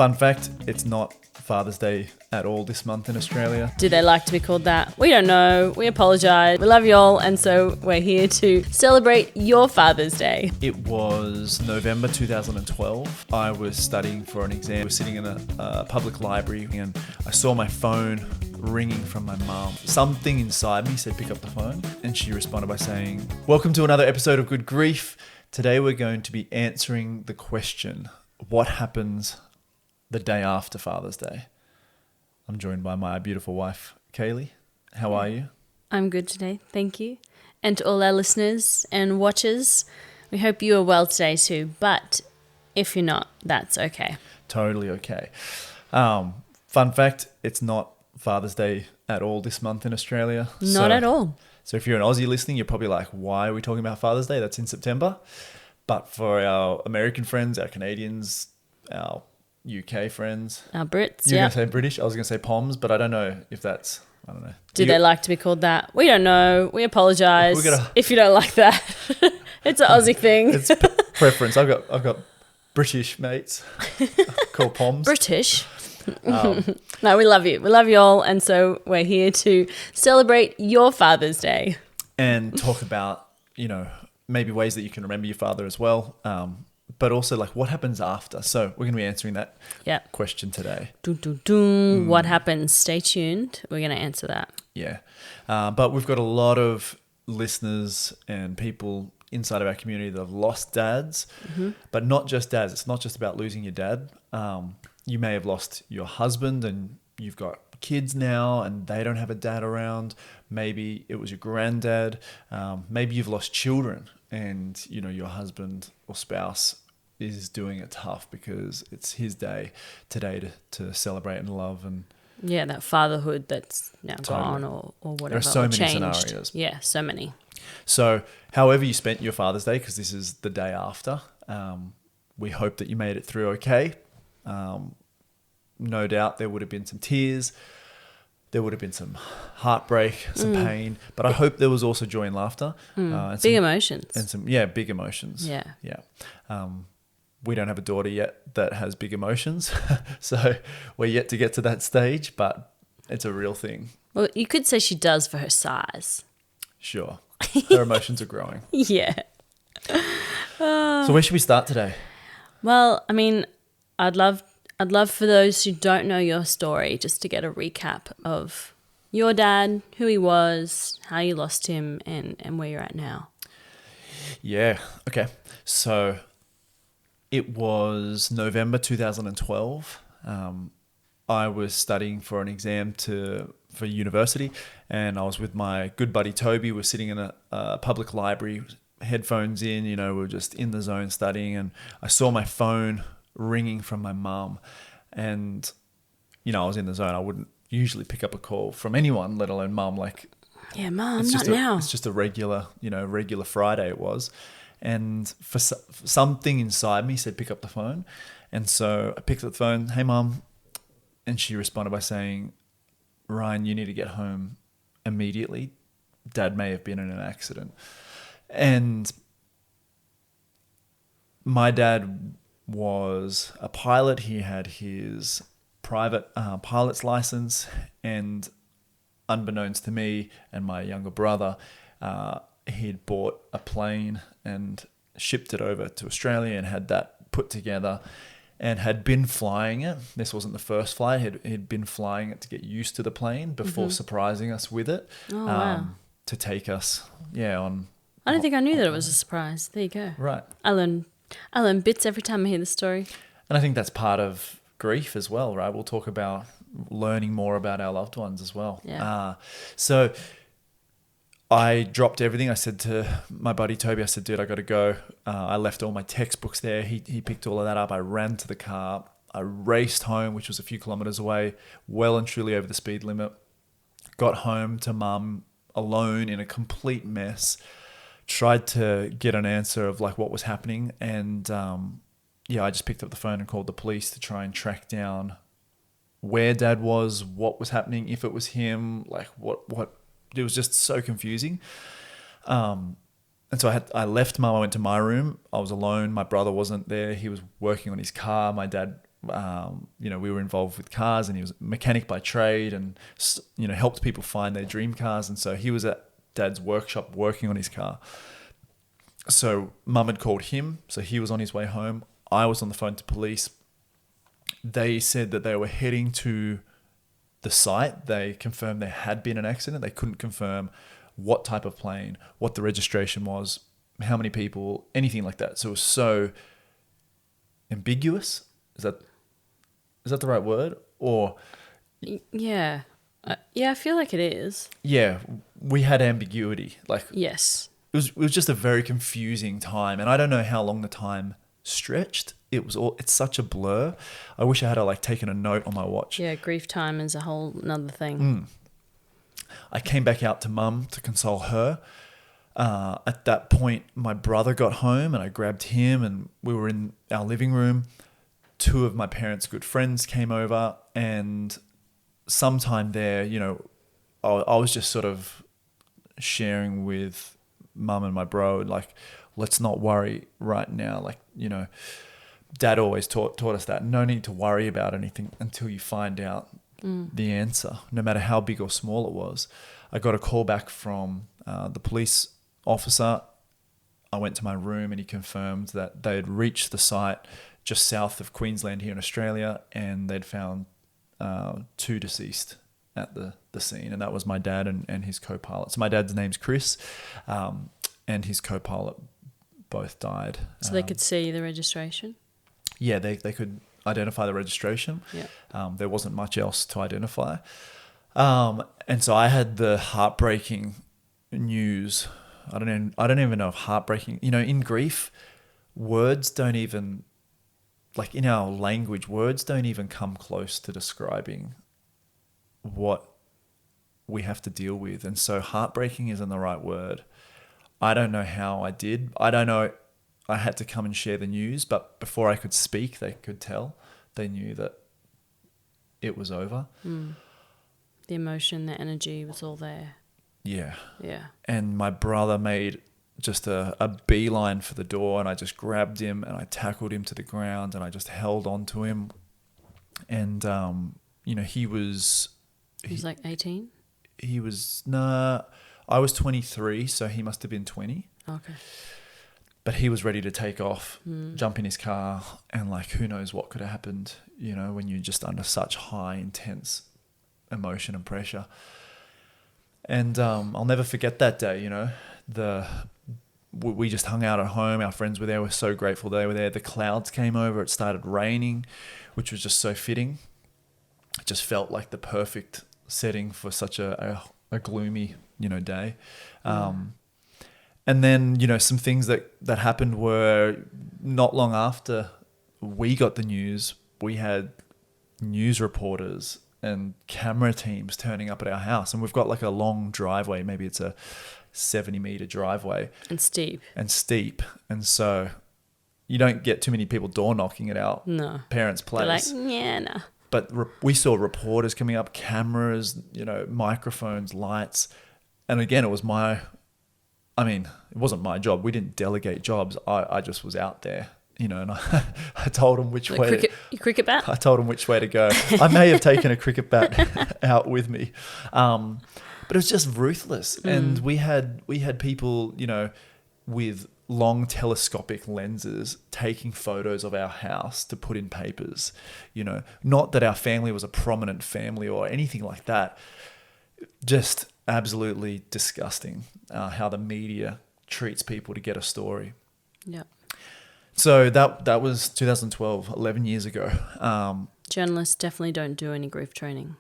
Fun fact, it's not Father's Day at all this month in Australia. Do they like to be called that? We don't know. We apologise. We love you all, and so we're here to celebrate your Father's Day. It was November 2012. I was studying for an exam. I was sitting in a public library and I saw my phone ringing from my mum. Something inside me said pick up the phone, and she responded by saying, "Welcome to another episode of Good Grief. Today we're going to be answering the question, what happens the day after Father's Day?" I'm joined by my beautiful wife, Kaylee. How are you? I'm good today, thank you. And to all our listeners and watchers, we hope you are well today too, but if you're not, that's okay. Totally okay. Fun fact, it's not Father's Day at all this month in Australia. Not at all. So if you're an Aussie listening, you're probably like, why are we talking about Father's Day? That's in September. But for our American friends, our Canadians, our UK friends. Our Brits, You're going to say British. I was going to say Poms, but I don't know if that's, I don't know. Do they like to be called that? We don't know. We apologise if you don't like that. It's an Aussie thing. It's preference. I've got British mates called Poms. British. No, we love you. We love you all, and so we're here to celebrate your Father's Day. And talk about, maybe ways that you can remember your father as well. But also like what happens after. So we're going to be answering that question today. What happens? Stay tuned. We're going to answer that. Yeah. But we've got a lot of listeners and people inside of our community that have lost dads, but not just dads. It's not just about losing your dad. You may have lost your husband and you've got kids now and they don't have a dad around. Maybe it was your granddad. Maybe you've lost children and, your husband or spouse is doing it tough because it's his day today to celebrate and love. And yeah, that fatherhood that's now gone or whatever. There are so many changed. scenarios. Yeah, so many. So however you spent your Father's Day, because this is the day after, we hope that you made it through okay. No doubt there would have been some tears. There would have been some heartbreak, some pain, but I hope there was also joy and laughter. And big emotions. And some, big emotions. Yeah. Yeah. We don't have a daughter yet that has big emotions. So we're yet to get to that stage, but it's a real thing. Well, you could say she does for her size. Sure. Her emotions are growing. Yeah. So where should we start today? Well, I mean, I'd love for those who don't know your story just to get a recap of your dad, who he was, how you lost him, and where you're at now. Yeah. Okay. So it was November 2012. I was studying for an exam for university, and I was with my good buddy Toby. We're sitting in a public library, headphones in, we were just in the zone studying, and I saw my phone ringing from my mum, and I was in the zone. I wouldn't usually pick up a call from anyone, let alone mum. Like, yeah, mum, not now. It's just a regular Friday it was, and for something inside me said pick up the phone, and so I picked up the phone. Hey, mum, and she responded by saying, "Ryan, you need to get home immediately. Dad may have been in an accident." And my dad was a pilot. He had his private pilot's license, and unbeknownst to me and my younger brother, he'd bought a plane and shipped it over to Australia and had that put together and had been flying it. This wasn't the first flight. He'd been flying it to get used to the plane before surprising us with it. Oh, wow. To take us, on. I don't think I knew that it was a surprise. There you go. Right. I learn bits every time I hear the story. And I think that's part of grief as well, right? We'll talk about learning more about our loved ones as well. Yeah. So I dropped everything. I said to my buddy Toby, I said, dude, I got to go. I left all my textbooks there. He picked all of that up. I ran to the car. I raced home, which was a few kilometers away, well and truly over the speed limit. Got home to mum alone in a complete mess. Tried to get an answer of like what was happening, and I just picked up the phone and called the police to try and track down where Dad was, what was happening, if it was him, like what it was just so confusing. And so I left Mum. I went to my room. I was alone. My brother wasn't there. He was working on his car. My dad We were involved with cars, and he was a mechanic by trade, and helped people find their dream cars. And so he was at Dad's workshop working on his car. So Mum had called him, so he was on his way home. I was on the phone to police. They said that they were heading to the site. They confirmed there had been an accident. They couldn't confirm what type of plane, what the registration was, how many people, anything like that. So it was so ambiguous. Is that the right word? Or yeah, I feel like it is. Yeah, we had ambiguity. Like, yes, it was just a very confusing time, and I don't know how long the time stretched. It's such a blur. I wish I had taken a note on my watch. Yeah, grief time is a whole another thing. I came back out to Mum to console her. At that point, my brother got home, and I grabbed him, and we were in our living room. Two of my parents' good friends came over, and sometime there, I was just sort of sharing with Mum and my bro, like, let's not worry right now. Dad always taught us that. No need to worry about anything until you find out the answer, no matter how big or small it was. I got a call back from the police officer. I went to my room, and he confirmed that they had reached the site just south of Queensland here in Australia, and they'd found 2 deceased at the scene, and that was my dad and his co-pilot. So my dad's name's Chris, and his co-pilot both died. So they could see the registration? Yeah, they could identify the registration. Yeah. There wasn't much else to identify. And so I had the heartbreaking news. I don't even know if heartbreaking, in grief, words don't even, in our language, words don't even come close to describing what we have to deal with. And so heartbreaking isn't the right word. I don't know how I did. I don't know. I had to come and share the news, but before I could speak, they could tell. They knew that it was over. The emotion, the energy was all there. Yeah. Yeah. And my brother made just a beeline for the door, and I just grabbed him and I tackled him to the ground, and I just held on to him. And, he was... He was 18? He was... Nah, I was 23, so he must have been 20. Okay. But he was ready to take off, jump in his car, and who knows what could have happened, when you're just under such high, intense emotion and pressure. And I'll never forget that day, we just hung out at home. Our friends were there. We're so grateful they were there. The clouds came over. It started raining, which was just so fitting. It just felt like the perfect setting for such a gloomy, day. And then, some things that happened were not long after we got the news, we had news reporters and camera teams turning up at our house. And we've got a long driveway. Maybe it's a 70-meter driveway. And steep. And so you don't get too many people door knocking at our parents' place. They're yeah, no. But we saw reporters coming up, cameras, microphones, lights. And again, it wasn't my job. We didn't delegate jobs. I just was out there, and I told them which way. Your cricket bat? I told them which way to go. I may have taken a cricket bat out with me, but it was just ruthless. And we had people, with long telescopic lenses taking photos of our house to put in papers. Not that our family was a prominent family or anything like that. Just absolutely disgusting how the media treats people to get a story. Yeah. So that was 2012, 11 years ago. Journalists definitely don't do any grief training.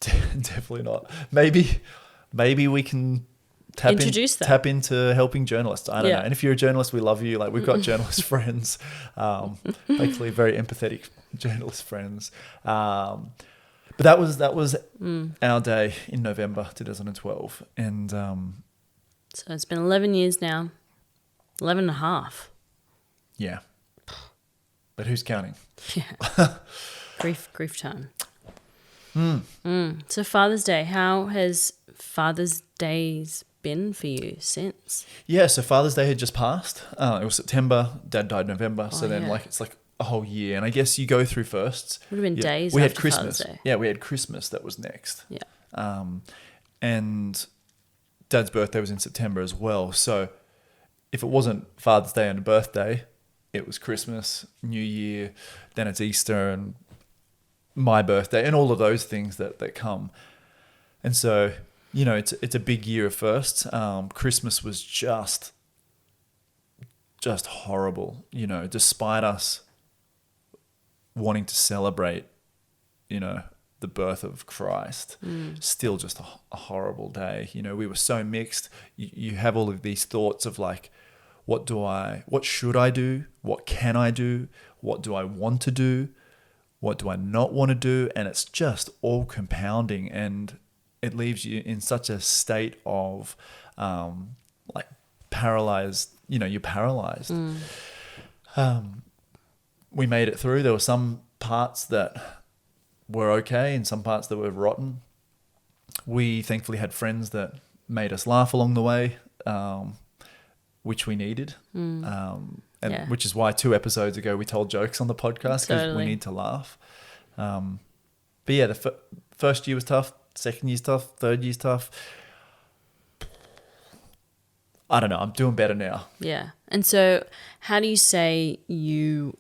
Definitely not. Maybe we can tap into helping journalists. I don't know. And if you're a journalist, we love you. We've got journalist friends, thankfully very empathetic journalist friends. But that was our day in November 2012. And so it's been 11 years now. 11 and a half. Yeah. But who's counting? Yeah. Grief time. So Father's Day, how has Father's Days been for you since? Yeah, so Father's Day had just passed. It was September. Dad died November. So then it's a whole year. And I guess you go through firsts. Would have been days We had after Christmas. Father's Day. Yeah, we had Christmas that was next. Yeah. And Dad's birthday was in September as well. So if it wasn't Father's Day and a birthday, it was Christmas, New Year, then it's Easter and my birthday and all of those things that come. And so, you know, it's a big year of firsts. Christmas was just horrible, you know, despite us wanting to celebrate, you know, the birth of Christ, still just a horrible day. You know, we were so mixed. You have all of these thoughts of like, what should I do? What can I do? What do I want to do? What do I not want to do? And it's just all compounding, and it leaves you in such a state of like paralyzed, you know, you're paralyzed. We made it through. There were some parts that were okay and some parts that were rotten. We thankfully had friends that made us laugh along the way, which we needed. Which is why 2 episodes ago we told jokes on the podcast, because we need to laugh. But yeah, the first year was tough. Second year's tough. Third year's tough. I don't know. I'm doing better now. Yeah. And so how do you say you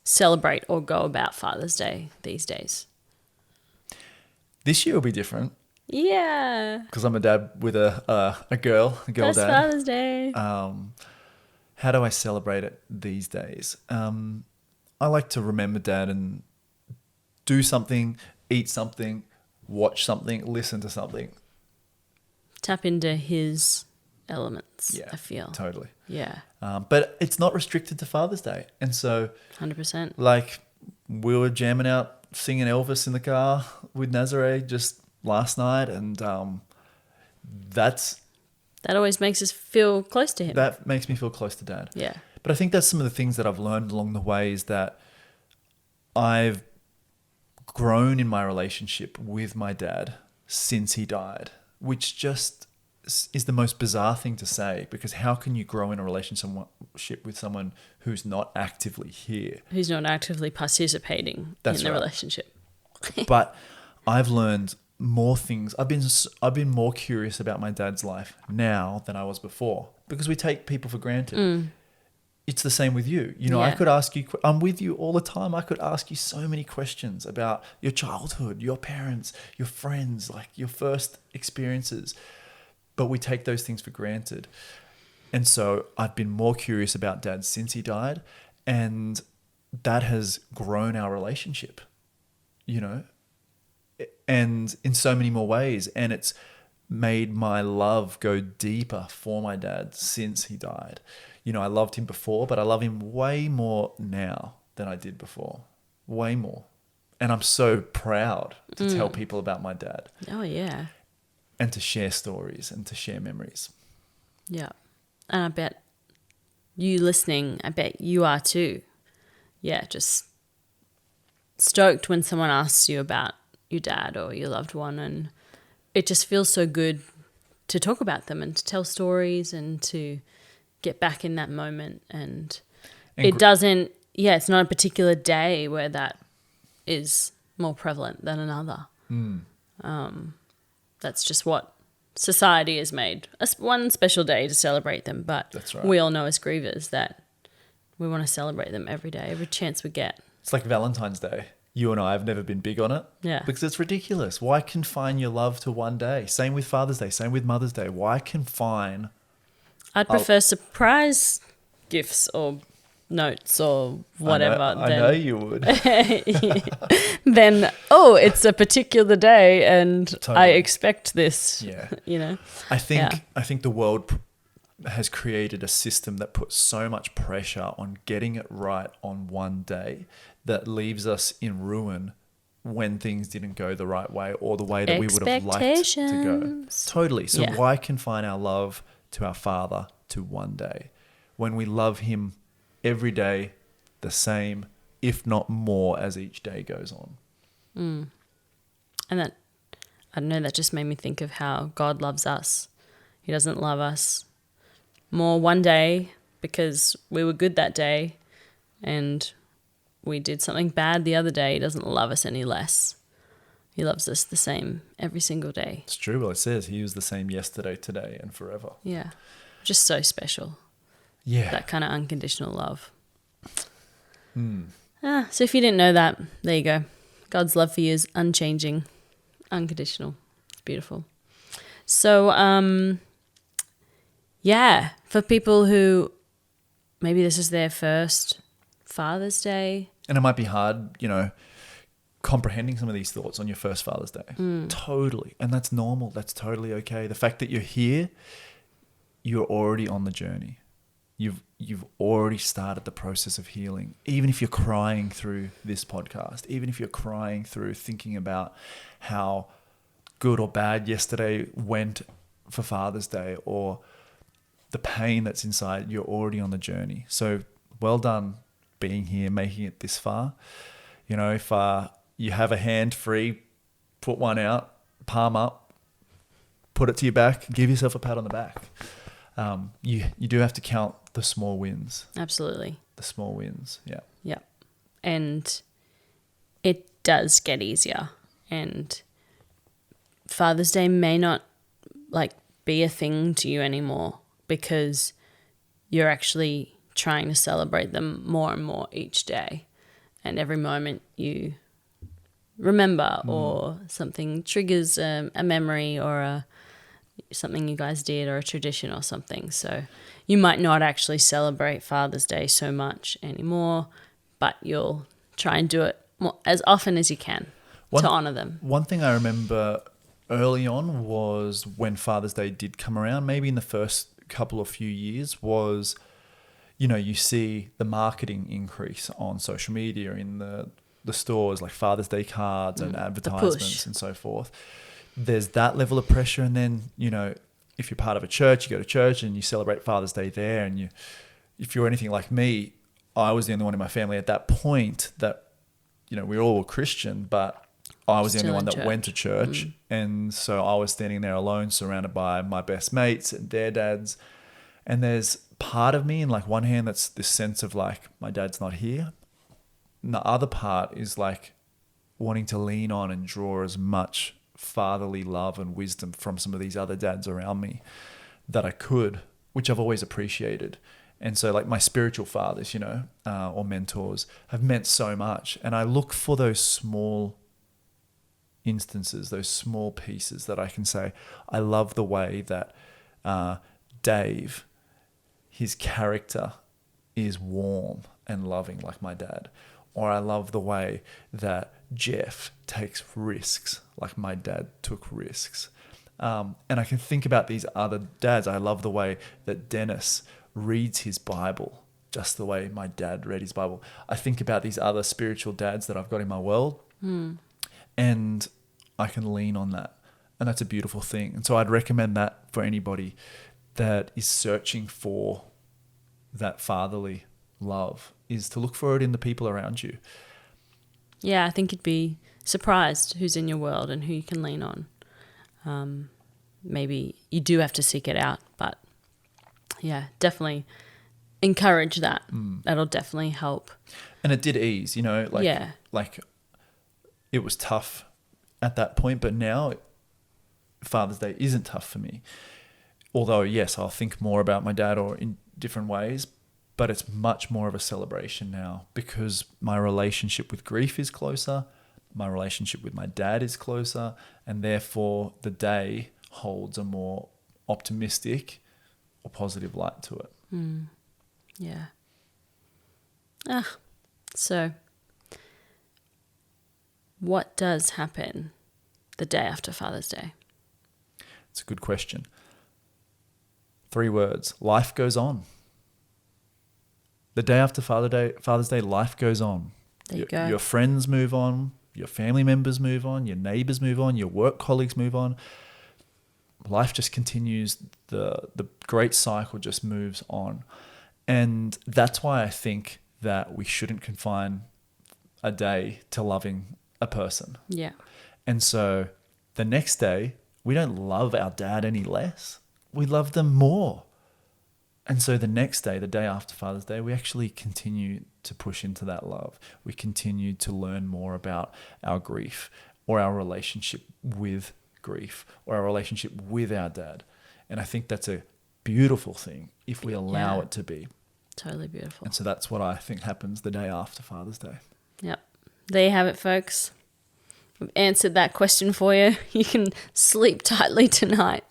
celebrate or go about Father's Day these days? This year will be different. Yeah. Because I'm a dad with a girl That's dad. Father's Day. How do I celebrate it these days? I like to remember Dad and do something, eat something, watch something, listen to something. Tap into his elements, Yeah, I feel. Totally. Yeah. But it's not restricted to Father's Day. And so 100%. like we were jamming out, singing Elvis in the car with Nazare just last night. And that always makes us feel close to him. That makes me feel close to Dad. Yeah. But I think that's some of the things that I've learned along the way, is that I've grown in my relationship with my dad since he died, which just is the most bizarre thing to say, because how can you grow in a relationship with someone who's not actively here? Who's not actively participating in the relationship. But I've learned more things. I've been more curious about my dad's life now than I was before, because we take people for granted. It's the same with you. You know, I could ask you, I'm with you all the time. I could ask you so many questions about your childhood, your parents, your friends, like your first experiences. But we take those things for granted. And so I've been more curious about Dad since he died, and that has grown our relationship, you know, and in so many more ways. And it's made my love go deeper for my dad since he died. You know, I loved him before, but I love him way more now than I did before. Way more. And I'm so proud to tell people about my dad. Oh, yeah. And to share stories and to share memories. Yeah. And I bet you listening, I bet you are too. Yeah, just stoked when someone asks you about your dad or your loved one, and it just feels so good to talk about them and to tell stories and to get back in that moment. And it doesn't, it's not a particular day where that is more prevalent than another. That's just what society has made. One special day to celebrate them, but that's right. We all know as grievers that we want to celebrate them every day, every chance we get. It's like Valentine's Day. You and I have never been big on it. Yeah. Because it's ridiculous. Why confine your love to one day? Same with Father's Day, same with Mother's Day. Why confine? I'd prefer surprise gifts or notes or whatever. I know you would. Then, it's a particular day and Totally. I expect this. Yeah. You know? I think the world has created a system that puts so much pressure on getting it right on one day that leaves us in ruin when things didn't go the right way or the way that we would have liked to go. Totally. So why confine our love to our Father to one day when we love him every day the same, if not more, as each day goes on? And that, I don't know, that just made me think of how God loves us. He doesn't love us more one day because we were good that day and we did something bad the other day, he doesn't love us any less. He loves us the same every single day. It's true. Well, it says he was the same yesterday, today, and forever. Yeah. Just so special. Yeah. That kind of unconditional love. So if you didn't know that, there you go. God's love for you is unchanging, unconditional. It's beautiful. So, yeah, for people who maybe this is their first Father's Day. And it might be hard, comprehending some of these thoughts on your first Father's Day. Totally. And that's normal. That's totally okay. The fact that you're here, you're already on the journey. You've already started the process of healing. Even if you're crying through this podcast, even if you're crying through thinking about how good or bad yesterday went for Father's Day, or the pain that's inside, you're already on the journey. So well done being here, making it this far. If you have a hand free, put one out, palm up, put it to your back, give yourself a pat on the back. You do have to count the small wins. Absolutely. The small wins, yeah. Yeah. And it does get easier. And Father's Day may not be a thing to you anymore, because you're actually trying to celebrate them more and more each day. And every moment you remember or something triggers a memory or something you guys did or a tradition or something. So you might not actually celebrate Father's Day so much anymore, but you'll try and do it as often as you can to honour them. One thing I remember early on was when Father's Day did come around, maybe in the first couple of few years, was, you see the marketing increase on social media, in the stores, like Father's Day cards and advertisements and so forth. There's that level of pressure. And then, if you're part of a church, you go to church and you celebrate Father's Day there. And if you're anything like me, I was the only one in my family at that point that, we all were Christian, but I was the only one that went to church. And so I was standing there alone, surrounded by my best mates and their dads. And there's part of me, in one hand, that's this sense of my dad's not here. And the other part is wanting to lean on and draw as much fatherly love and wisdom from some of these other dads around me that I could, which I've always appreciated. And so my spiritual fathers, or mentors, have meant so much. And I look for those small instances, those small pieces that I can say, I love the way that Dave, his character is warm and loving like my dad. Or I love the way that Jeff takes risks like my dad took risks. And I can think about these other dads. I love the way that Dennis reads his Bible just the way my dad read his Bible. I think about these other spiritual dads that I've got in my world, and I can lean on that. And that's a beautiful thing. And so I'd recommend that for anybody that is searching for that fatherly love, is to look for it in the people around you. Yeah, I think you'd be surprised who's in your world and who you can lean on. Maybe you do have to seek it out, but yeah, definitely encourage that. That'll definitely help. And it did ease, it was tough at that point, but now Father's Day isn't tough for me. Although, yes, I'll think more about my dad or in different ways, but it's much more of a celebration now because my relationship with grief is closer, my relationship with my dad is closer, and therefore the day holds a more optimistic or positive light to it. Yeah. So what does happen the day after Father's Day? It's a good question. 3 words. Life goes on. The day after Father's Day, life goes on. There you go. Your friends move on. Your family members move on. Your neighbors move on. Your work colleagues move on. Life just continues. The great cycle just moves on. And that's why I think that we shouldn't confine a day to loving a person. Yeah. And so the next day, we don't love our dad any less. We love them more. And so the next day, the day after Father's Day, we actually continue to push into that love. We continue to learn more about our grief or our relationship with grief or our relationship with our dad. And I think that's a beautiful thing if we allow it to be. Totally beautiful. And so that's what I think happens the day after Father's Day. Yep. There you have it, folks. We've answered that question for you. You can sleep tightly tonight.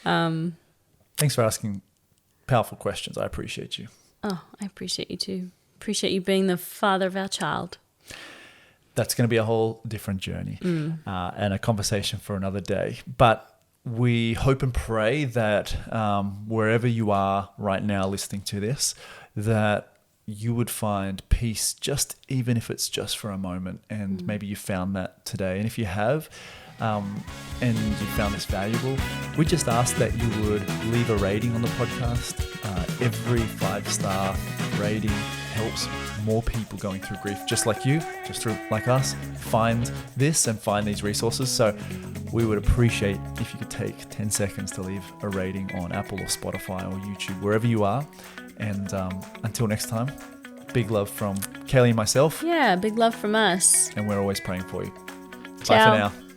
Thanks for asking powerful questions. I appreciate you. Oh, I appreciate you too. Appreciate you being the father of our child. That's going to be a whole different journey and a conversation for another day. But we hope and pray that wherever you are right now listening to this, that you would find peace, just even if it's just for a moment. And maybe you found that today. And if you have, and you found this valuable, we just ask that you would leave a rating on the podcast. Every 5-star rating helps more people going through grief, just like you, just like us, find this and find these resources. So we would appreciate if you could take 10 seconds to leave a rating on Apple or Spotify or YouTube, wherever you are. And until next time, big love from Kaylee and myself. Yeah, big love from us. And we're always praying for you. Ciao. Bye for now.